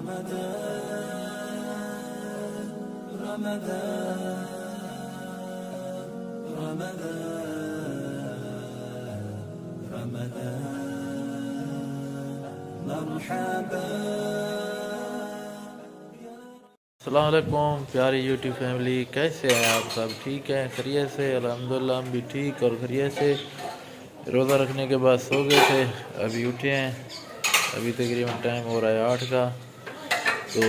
अस्सलाम वालेकुम प्यारी यूट्यूब फैमिली, कैसे हैं आप सब? ठीक हैं, खैरियत से? अल्हम्दुलिल्लाह हम भी ठीक और खैरियत से। रोज़ा रखने के बाद सो गए थे, अभी उठे हैं। अभी तकरीबन टाइम हो रहा है 8 का। तो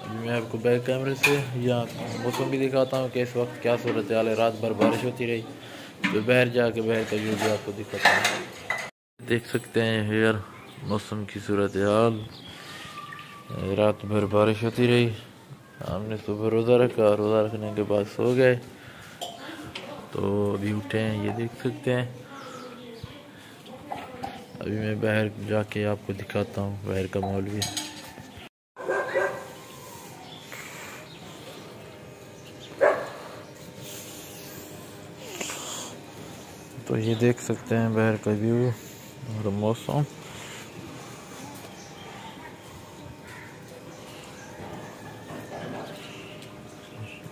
अभी मैं आपको बैक कैमरे से यहाँ मौसम भी दिखाता हूँ कि इस वक्त क्या सूरत हाल है। रात भर बारिश होती रही, तो बाहर जाके बाहर का व्यू भी आपको दिखाता हूँ। देख सकते हैं यार मौसम की सूरत हाल। रात भर बारिश होती रही, हमने सुबह रोज़ा रखा, रोज़ा रखने के बाद सो गए। तो अभी उठे हैं, ये देख सकते हैं। अभी मैं बाहर जाके आपको दिखाता हूँ बाहर का माहौल भी। तो ये देख सकते हैं बाहर का व्यू और मौसम।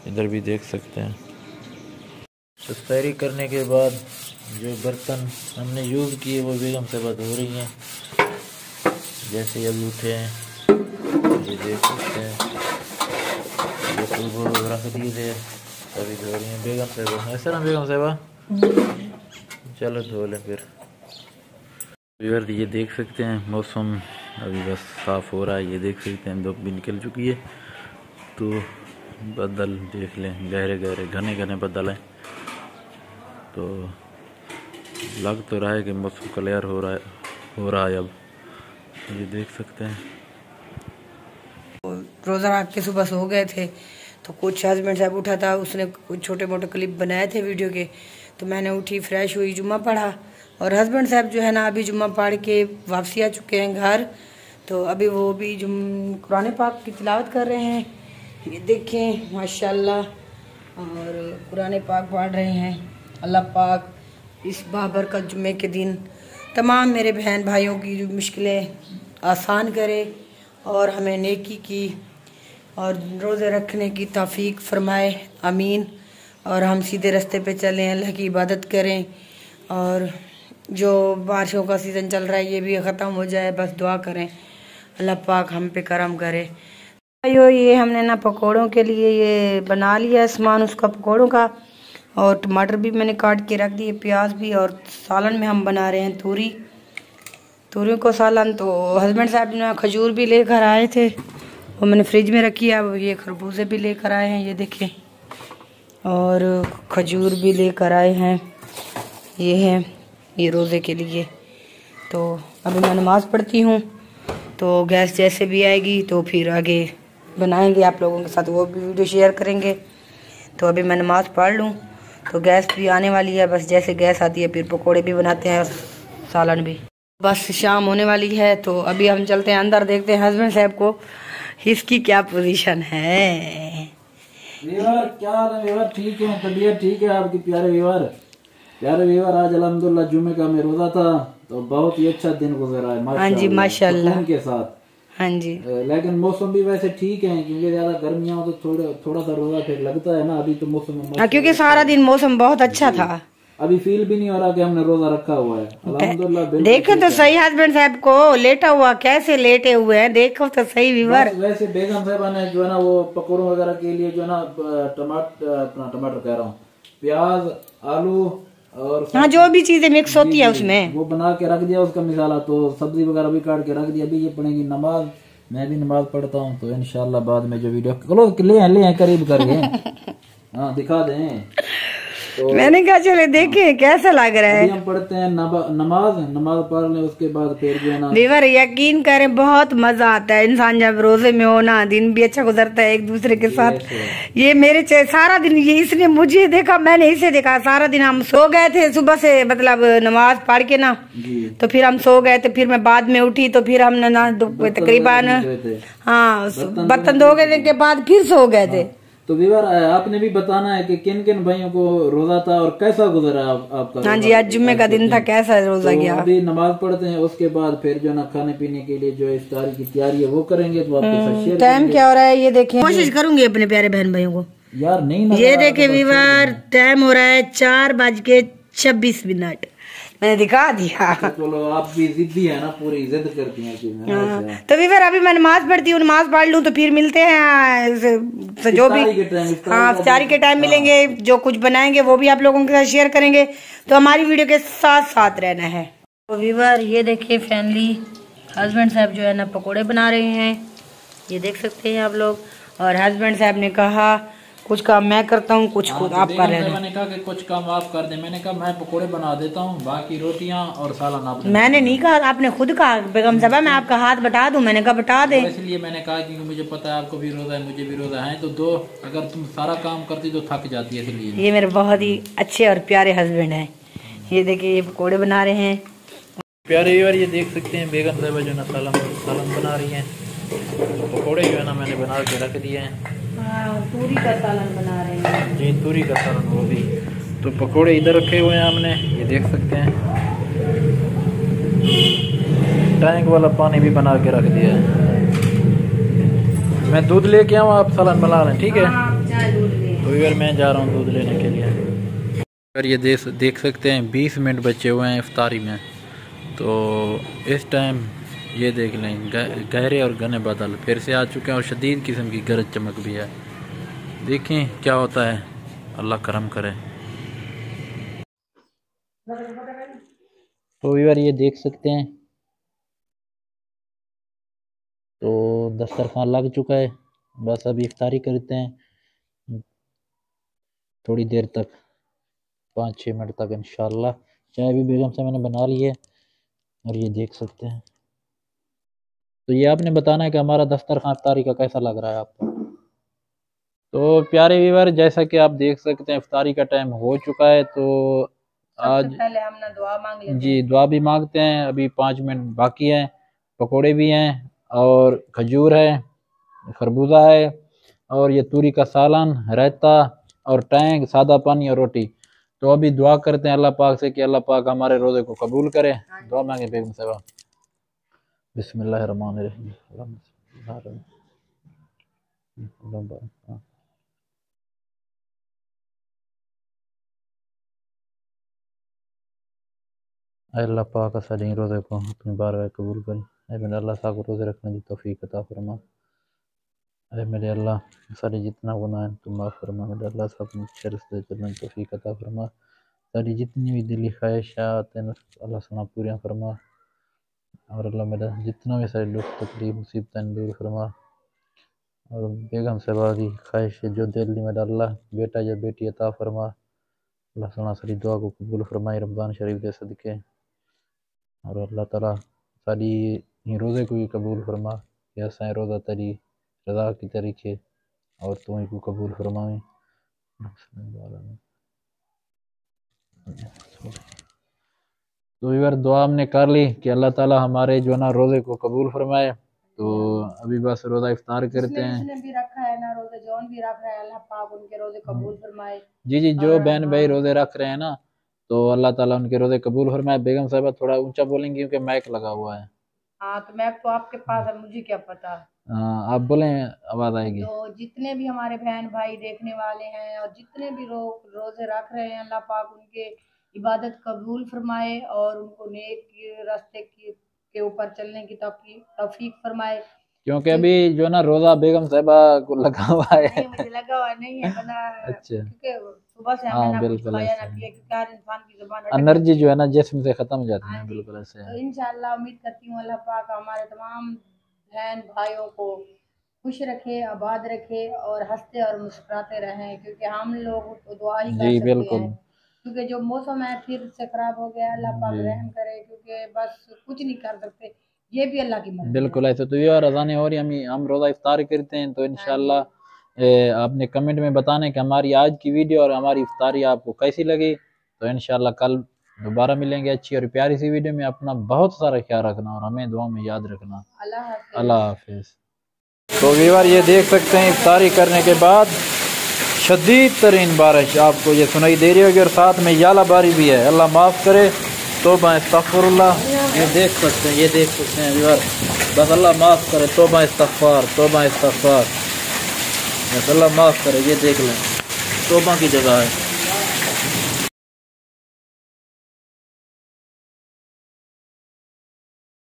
इधर भी देख सकते हैं। सफाई करने के बाद जो बर्तन हमने यूज़ किए वो बेगम साहबा धो रही हैं। जैसे अभी उठे हैं, ये देख सकते हैं। ये सुबह रख दिए थे, अभी धो रही हैं बेगम साहबा। ऐसा ना बेगम साहबा, चलो धो लें फिर। ये देख सकते हैं मौसम अभी बस साफ़ हो रहा है। ये देख सकते हैं धूप भी निकल चुकी है। तो बादल देख लें, गहरे गहरे घने घने बादल हैं। तो लग तो रहा है कि मौसम क्लियर हो रहा है अब। ये देख सकते हैं। रोज़ा रख के सुबह सो गए थे, तो कुछ हस्बैंड साहब उठा था, उसने कुछ छोटे मोटे क्लिप बनाए थे वीडियो के। तो मैंने उठी, फ्रेश हुई, जुम्मा पढ़ा। और हस्बैंड साहब जो है ना अभी जुम्मा पढ़ के वापसी आ चुके हैं घर। तो अभी वो भी कुरान पाक की तिलावत कर रहे हैं। ये देखें माशाल्लाह, और कुरान पाक पढ़ रहे हैं। अल्लाह पाक इस बाबरकत जुम्मे के दिन तमाम मेरे बहन भाइयों की जो मुश्किलें आसान करे और हमें नेकी की और रोज़े रखने की तौफीक फरमाए, आमीन। और हम सीधे रास्ते पे चलें, अल्लाह की इबादत करें। और जो बारिशों का सीज़न चल रहा है ये भी ख़त्म हो जाए, बस दुआ करें अल्लाह पाक हम पे करम करे। ये हमने ना पकोड़ों के लिए ये बना लिया सामान उसका, पकोड़ों का। और टमाटर भी मैंने काट के रख दिए, प्याज भी। और सालन में हम बना रहे हैं तूरी को सालन। तो हस्बैंड साहब ने खजूर भी लेकर आए थे, वो मैंने फ्रिज में रखी है। अब ये खरबूजे भी लेकर आए हैं, ये देखें। और खजूर भी लेकर आए हैं, ये है ये रोज़े के लिए। तो अभी मैं नमाज़ पढ़ती हूँ, तो गैस जैसे भी आएगी तो फिर आगे बनाएंगे आप लोगों के साथ, वो भी वीडियो शेयर करेंगे। तो अभी मैं नमाज़ पढ़ लूँ, तो गैस भी आने वाली है। बस जैसे गैस आती है फिर पकोड़े भी बनाते हैं और सालन भी। बस शाम होने वाली है, तो अभी हम चलते हैं अंदर, देखते हैं हस्बैंड साहब को इसकी क्या पोजीशन है। वीवर क्या हाल है? वीवर ठीक है, तबीयत ठीक है आपकी? प्यारे वीवर आज अल्हम्दुलिल्लाह जुम्मे का में रोजा था, तो बहुत ही अच्छा दिन गुजरा है। हाँ जी माशाल्लाह के साथ। हाँ जी, लेकिन मौसम भी वैसे ठीक है, क्योंकि ज्यादा गर्मियां हो तो थोड़ा सा रोजा फिर लगता है ना। अभी तो मौसम क्योंकि सारा दिन मौसम बहुत अच्छा था। अभी फील भी नहीं हो रहा कि हमने रोजा रखा हुआ है। अल्हम्दुलिल्लाह। देखो तो सही हस्बैंड साहब को लेटा हुआ, कैसे लेटे हुए हैं, देखो तो सही व्यूअर। वैसे बेगम साहबा ने जो है ना वो पकौड़ों वगैरह के लिए जो है ना टमाटर कह रहा हूँ, प्याज, आलू और हाँ जो भी चीजें मिक्स होती है उसमें वो बना के रख दिया उसका मिसाला। तो सब्जी वगैरह भी काट के रख दिया। अभी ये पढ़ेंगी नमाज, मैं भी नमाज पढ़ता हूँ। तो इंशाल्लाह बाद में जो वीडियो ले करीब करके हाँ दिखा दें। तो मैंने कहा चले देखे कैसा लग रहा है। हम पढ़ते हैं नमाज पढ़ लें, उसके बाद फिर जो है ना देवर यकीन करें बहुत मजा आता है। इंसान जब रोजे में हो ना, दिन भी अच्छा गुजरता है एक दूसरे के साथ। ये मेरे सारा दिन ये इसने मुझे देखा, मैंने इसे देखा। सारा दिन हम सो गए थे सुबह से, मतलब नमाज पढ़ के ना, तो फिर हम सो गए थे। फिर मैं बाद में उठी, तो फिर हमने ना तकरीबन हाँ बर्तन धो गए के बाद फिर सो गए थे। तो वीवर आपने भी बताना है कि किन किन भाइयों को रोजा था और कैसा गुजरा आपका। हाँ जी, आज जुम्मे का दिन था, कैसा रोजा तो गया। अभी नमाज पढ़ते हैं, उसके बाद फिर जो ना खाने पीने के लिए जो इफ्तारी की तैयारी है वो करेंगे। तो आपके साथ शेयर टाइम क्या हो रहा है ये देखें, कोशिश करूंगी अपने प्यारे बहन भाइयों को यार नहीं ये देखे वीवर। टाइम हो रहा है 4:26। मैंने दिखा दिया। चलो आप भी जिद्दी है ना, पूरी जिद करती हैं। तो वीवर अभी मैं नमाज पढ़ती हूँ, नमाज पढ़ लूँ तो फिर मिलते हैं जो भी। हाँ, इफ्तारी के टाइम मिलेंगे, जो कुछ बनाएंगे वो भी आप लोगों के साथ शेयर करेंगे। तो हमारी वीडियो के साथ साथ रहना है। तो वीवर ये देखिए फैमिली, हस्बैंड साहब जो है ना पकोड़े बना रहे हैं, ये देख सकते हैं आप लोग। और हस्बैंड साहब ने कहा कुछ काम मैं करता हूँ, कुछ खुद आप कर रहे हैं। मैंने कहा कि कुछ काम आप कर दें। मैंने कहा मैं पकोड़े बना देता हूँ, बाकी रोटियां और सालन आप। मैंने नहीं कहा, आपने खुद कहा बेगम साहब मैं आपका हाथ बटा दूं। मैंने कहा बटा दे, इसलिए मैंने कहा क्योंकि मुझे पता है आपको भी रोजा है, मुझे भी रोजा है, तो दो अगर तुम सारा काम करती तो थक जाती है। इसलिए ये मेरे बहुत ही अच्छे और प्यारे हस्बैंड हैं। ये देखिए ये पकोड़े बना रहे हैं प्यारे यार। ये देख सकते हैं बेगम साहब जो ना सालन बना रही हैं। पकोड़े जो है ना मैंने बना के रख दिए हैं। तूरी का सालन बना रहे हैं जी, तूरी का सालन वो भी। तो पकोड़े इधर रखे हुए हैं हमने, ये देख सकते हैं। टैंक वाला पानी भी बना के रख दिया है। मैं दूध लेके आऊँ, आप सालन बना लें, ठीक है? तो यार मैं जा रहा हूँ दूध लेने के लिए। यार ये देख सकते हैं 20 मिनट बचे हुए हैं इफ्तारी में। तो इस टाइम ये देख लें गहरे और घने बादल फिर से आ चुके हैं और शदीद किस्म की गरज चमक भी है। देखें क्या होता है, अल्लाह करम करे। तो यार ये देख सकते हैं, तो दस्तरखान लग चुका है। बस अभी इफ्तारी करते हैं थोड़ी देर तक, 5-6 मिनट तक इंशाल्लाह। चाय भी बेगम से मैंने बना ली है। और ये देख सकते हैं, तो ये आपने बताना है कि हमारा दस्तरखान इफ्तारी का कैसा लग रहा है आपको। तो प्यारे व्यूअर, जैसा कि आप देख सकते हैं इफ्तारी का टाइम हो चुका है। तो आज पहले हम ना दुआ मांग लेते हैं। जी दुआ भी मांगते हैं। अभी 5 मिनट बाकी हैं। पकोड़े भी हैं और खजूर है, खरबूजा है और ये तूरी का सालन, रायता और टैंक, सादा पानी और रोटी। तो अभी दुआ करते हैं अल्लाह पाक से कि अल्लाह पाक हमारे रोज़े को कबूल करे। दुआ मांगे बेगम साहब। बिस्मिल्लाहिर्रहमानिर्रहीम। अल्लाह पाक साढ़े रोज़े को अपनी बारगाह कबूल करे। मेरे अल्लाह साहब को रोज़े रखने की तौफीक अता फरमा। अरे मेरे अल्लाह सारी जितना गुनाह है तुम माफ़ फरमा। मेरे अल्लाह साहब शर से चलने की तौफीक अता फरमा। सारी जितनी भी दिली ख्वाहिशात हैं अल्लाह सुना पूरियाँ फरमा। और अल्लाह मेरा जितना भी सारी दुख तकलीफ मुसीबतें दूर फरमा। और बेगम साहबा की ख्वाहिश जो दिल में मेरा अल्लाह बेटा या बेटी अता फरमा। अल्लाह सुना सारी दुआ को कबूल फरमाए रमज़ान शरीफ दे सदके। और अल्लाह ताला सारी रोज़े को भी कबूल फरमा कि असां रोज़ा तेरी रज़ा की तरीके और तुम को कबूल फरमाए। तो यार दुआ हमने कर ली कि अल्लाह ताला हमारे जो ना रोज़े को कबूल फरमाए। तो अभी बस रोज़ा इफ्तार करते हैं। जिसने भी रखा है ना रोज़े, जौन भी रख रहा है अल्लाह पाक उनके रोज़े कबूल फरमाए। जी जी, जो बहन भाई रोज़े रख रहे हैं ना, तो अल्लाह ताला उनके रोज़े कबूल फरमाए। बेगम साहब थोड़ा ऊंचा बोलेंगे क्योंकि माइक लगा हुआ है। हाँ, तो मैक तो आपके पास है, मुझे क्या पता। हाँ, आप बोलें आवाज़ आएगी। तो जितने भी हमारे बहन भाई देखने वाले हैं और जितने भी रोज़े रख रहे हैं, अल्लाह पाक उनके इबादत कबूल फरमाए और उनको नेक रास्ते के ऊपर चलने की तौफीक फरमाए। क्योंकि अभी जो ना रोज़ा बेगम साहबा को लगा हुआ है। नहीं, मुझे लगा हुआ नहीं है बना। अच्छा, क्योंकि सुबह से हमने ना कुछ खाया ना पिया, क्योंकि हर इंसान की ज़ुबान एनर्जी जो है ना जिस्म से खत्म हो जाती है। बिल्कुल ऐसे तो इंशाल्लाह उम्मीद करती हूँ अल्लाह पाक हमारे तमाम बहन भाइयों को खुश रखे, आबाद रखे और हंसते और मुस्कुराते रहें, क्योंकि हम लोग तो दुआ ही कर सकते हैं। क्योंकि जो मौसम है फिर से खराब हो गया, अल्लाह पाक रहम करे, क्योंकि बस कुछ नहीं कर सकते, ये भी अल्लाह की मर्ज़ी। बिल्कुल ऐसे। तो ये रज़ाने हो रही हम रोज़ा इफ्तार करते हैं। तो इंशाल्लाह आपने कमेंट में बताना है कि हमारी आज की वीडियो और हमारी इफ्तारी आपको कैसी लगी। तो इंशाल्लाह कल दोबारा मिलेंगे अच्छी और प्यारी सी वीडियो में। अपना बहुत सारा ख्याल रखना और हमें दुआ में याद रखना। अल्लाह हाफिज़। तो व्यूअर ये देख सकते हैं इफ्तारी करने के बाद शदीद तरीन बारिश आपको ये सुनाई दे रही होगी और साथ में याला बारी भी है। अल्लाह माफ़ करे। तौबा इस्तग़फिरुल्लाह, ये देख सकते हैं, ये देख सकते हैं यार, बस अल्लाह माफ़ करे। तौबा इस्तग़फार, तौबा इस्तग़फार, बस अल्लाह माफ़ करे। ये देख लें, तौबा की जगह है।